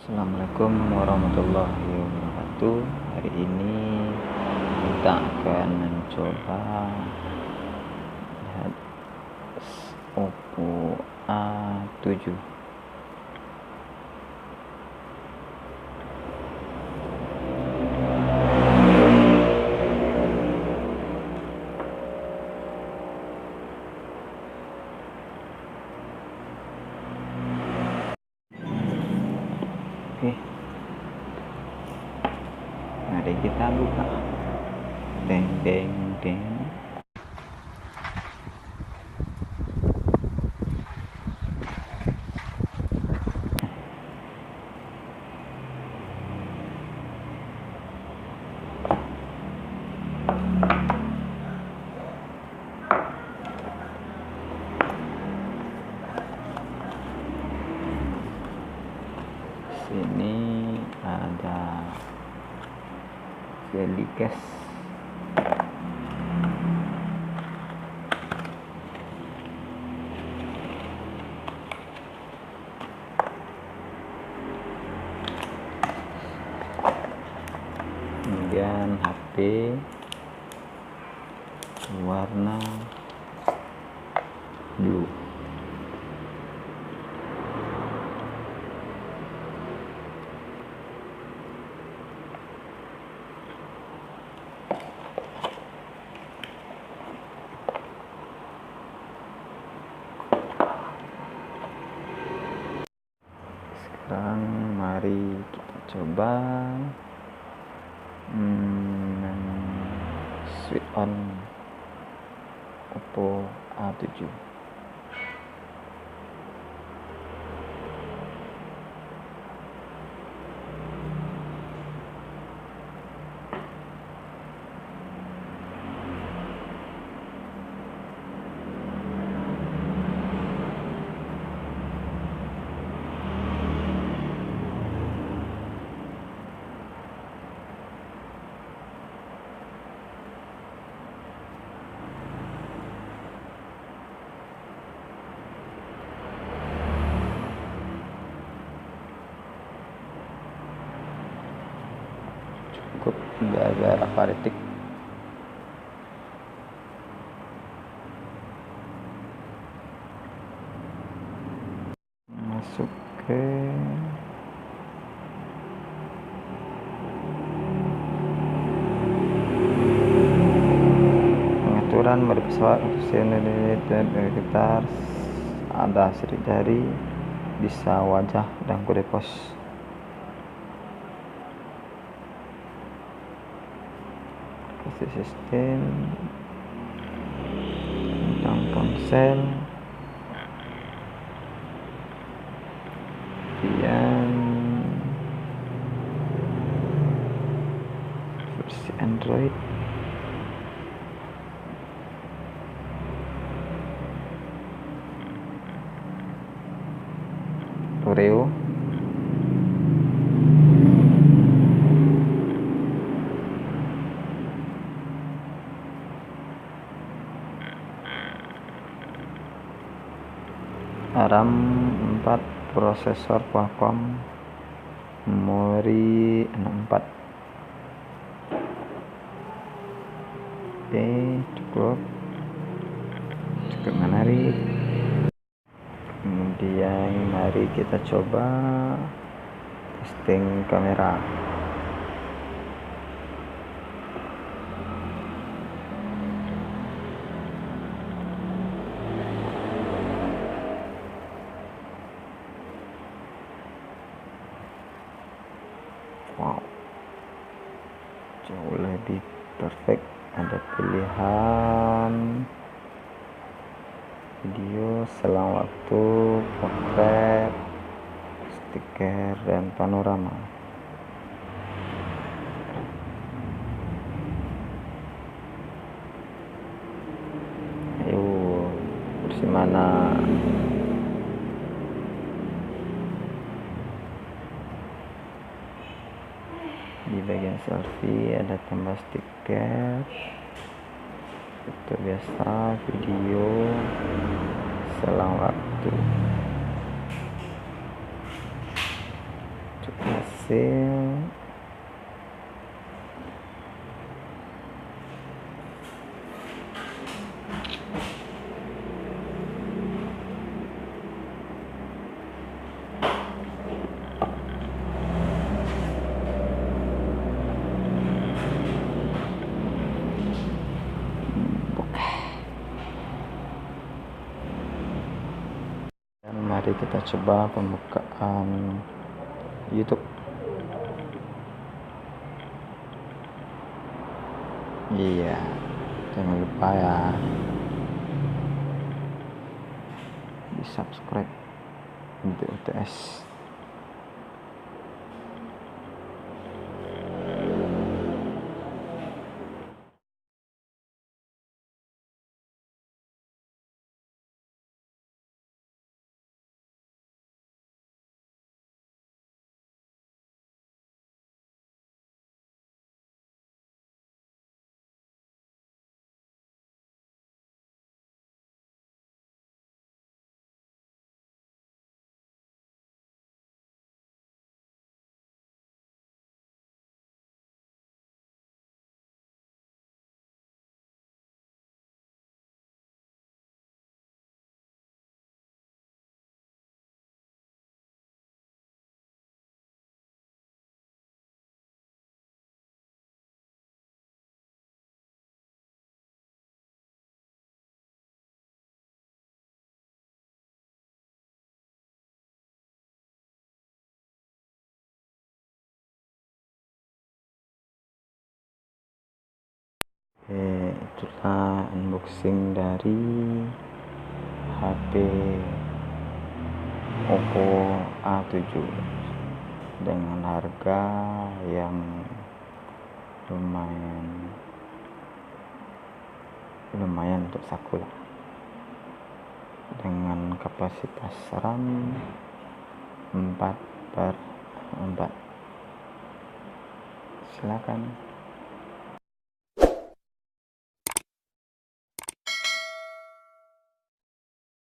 Assalamualaikum warahmatullahi wabarakatuh. Hari ini kita akan mencoba lihat Oppo A7. Oke, mari kita buka. Deng deng deng. Sini ada jelly case, kemudian HP warna blue. Sekarang mari kita coba switch on Oppo A7. Cukup agak aparitik. Masuk ke pengaturan mode pesawat dan gitar, ada sidik jari, bisa wajah dan kode pos. Sistem tentang ponsel, kemudian versi Android, Oreo, RAM 4, prosesor Qualcomm, memori 64. Oke, cukup menarik. Kemudian mari kita coba testing kamera. Wow, jauh lebih perfect. Ada pilihan video, selang waktu, potret, stiker, dan panorama. Ayo, versi mana? Di bagian selfie ada tambah stiker, foto biasa, video, selang waktu. Cukup. berhasil. Dan mari kita coba pembukaan YouTube. Iya, jangan lupa ya di subscribe untuk UTS. Itulah unboxing dari HP Oppo A7 dengan harga yang lumayan untuk saku lah, dengan kapasitas RAM 4/4. Silakan.